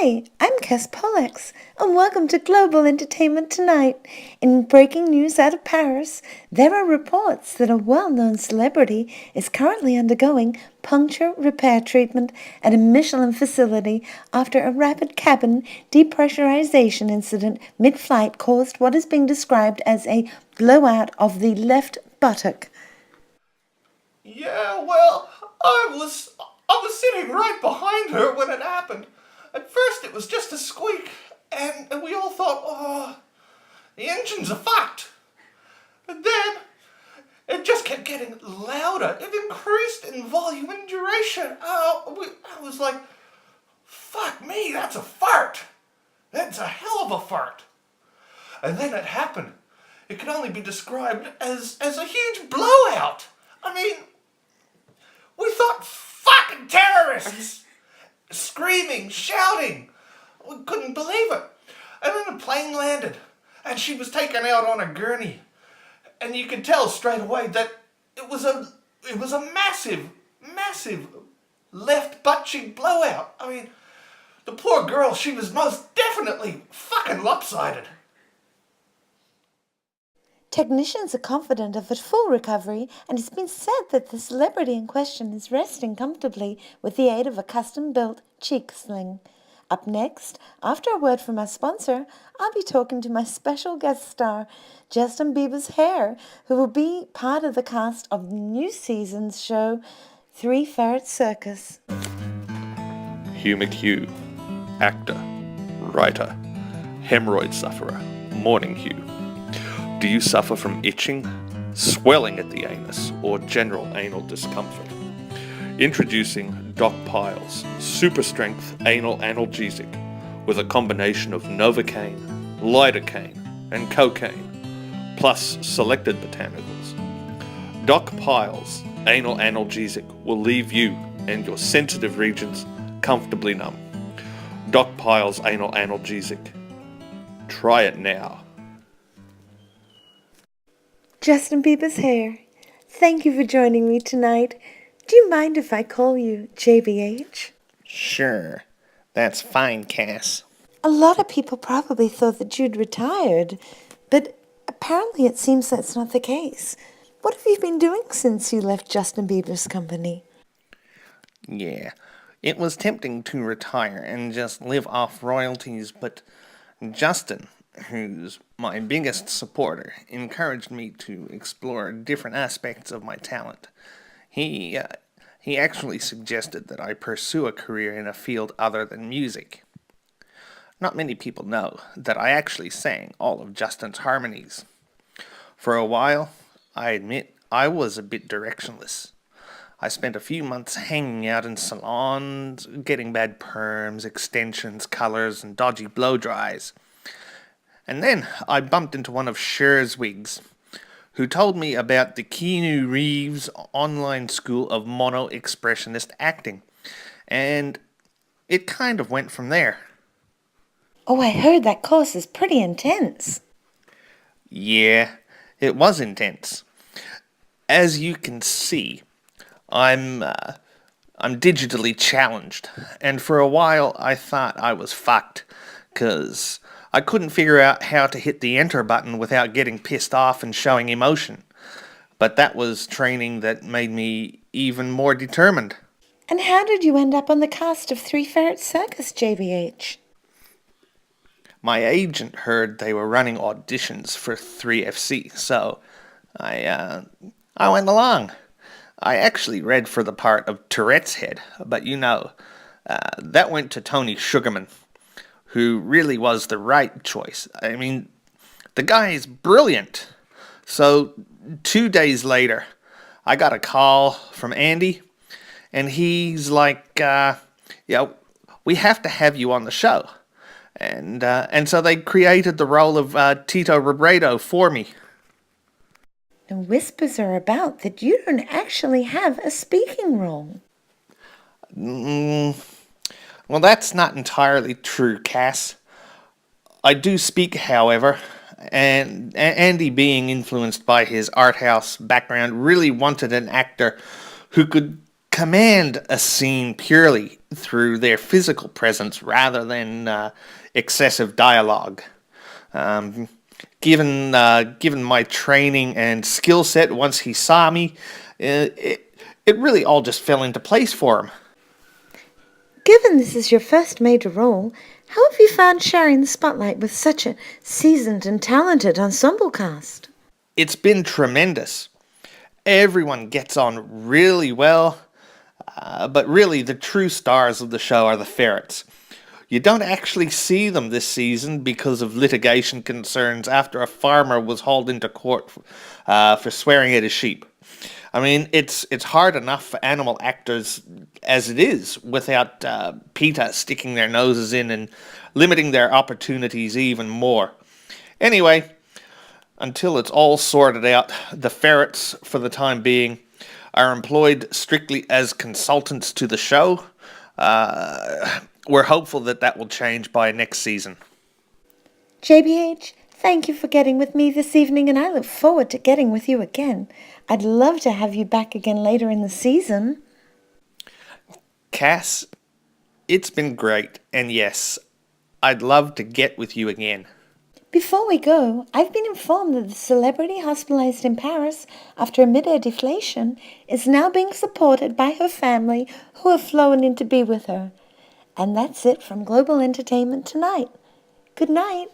Hi, I'm Cass Pollux, and welcome to Global Entertainment Tonight. In breaking news out of Paris, there are reports that a well-known celebrity is currently undergoing puncture repair treatment at a Michelin facility after a rapid cabin depressurization incident mid-flight caused what is being described as a blowout of the left buttock. Yeah, well, I was sitting right behind her when it happened. At first it was just a squeak, and we all thought, oh, the engines are fucked. But then it just kept getting louder. It increased in volume and duration. I was like, fuck me, that's a fart. That's a hell of a fart. And then it happened. It could only be described as a huge blowout. I mean, we thought fucking terrorists! Screaming, shouting. We couldn't believe it. And then the plane landed, and she was taken out on a gurney. And you could tell straight away that it was a massive, massive left butt cheek blowout. I mean, the poor girl, she was most definitely fucking lopsided. Technicians are confident of a full recovery, and it's been said that the celebrity in question is resting comfortably with the aid of a custom-built cheek sling. Up next, after a word from our sponsor, I'll be talking to my special guest star, Justin Bieber's hair, who will be part of the cast of the new season's show, Three Ferret Circus. Hugh McHugh, actor, writer, hemorrhoid sufferer, morning Hugh. Do you suffer from itching, swelling at the anus, or general anal discomfort? Introducing Doc Pyle's super strength anal analgesic with a combination of Novocaine, lidocaine, and cocaine, plus selected botanicals. Doc Pyle's anal analgesic will leave you and your sensitive regions comfortably numb. Doc Pyle's anal analgesic. Try it now. Justin Bieber's hair, thank you for joining me tonight. Do you mind if I call you JBH? Sure. That's fine, Cass. A lot of people probably thought that you'd retired, but apparently it seems that's not the case. What have you been doing since you left Justin Bieber's company? Yeah, it was tempting to retire and just live off royalties, but Justin, who's my biggest supporter, encouraged me to explore different aspects of my talent. He actually suggested that I pursue a career in a field other than music. Not many people know that I actually sang all of Justin's harmonies. For a while, I admit I was a bit directionless. I spent a few months hanging out in salons, getting bad perms, extensions, colors, and dodgy blow-dries. And then I bumped into one of Cher's wigs, who told me about the Keanu Reeves online school of mono-expressionist acting. And it kind of went from there. Oh, I heard that course is pretty intense. Yeah, it was intense. As you can see, I'm digitally challenged, and for a while I thought I was fucked, 'cause I couldn't figure out how to hit the enter button without getting pissed off and showing emotion. But that was training that made me even more determined. And how did you end up on the cast of Three Ferret Circus, JBH? My agent heard they were running auditions for 3FC, so I went along. I actually read for the part of Tourette's head, but that went to Tony Sugarman, who really was the right choice. I mean, the guy is brilliant. So 2 days later, I got a call from Andy, and he's like, we have to have you on the show. And so they created the role of Tito Robredo for me. The whispers are about that you don't actually have a speaking role. Well, that's not entirely true, Cass. I do speak, however, and Andy, being influenced by his art house background, really wanted an actor who could command a scene purely through their physical presence rather than excessive dialogue. Um, given my training and skill set once he saw me, it really all just fell into place for him. Given this is your first major role, how have you found sharing the spotlight with such a seasoned and talented ensemble cast? It's been tremendous. Everyone gets on really well, but really the true stars of the show are the ferrets. You don't actually see them this season because of litigation concerns after a farmer was hauled into court for swearing at his sheep. I mean, it's hard enough for animal actors as it is without PETA sticking their noses in and limiting their opportunities even more. Anyway, until it's all sorted out, the ferrets, for the time being, are employed strictly as consultants to the show. We're hopeful that will change by next season. JBH, thank you for getting with me this evening, and I look forward to getting with you again. I'd love to have you back again later in the season. Cass, it's been great, and yes, I'd love to get with you again. Before we go, I've been informed that the celebrity hospitalized in Paris after a mid-air deflation is now being supported by her family who have flown in to be with her. And that's it from Global Entertainment Tonight. Good night.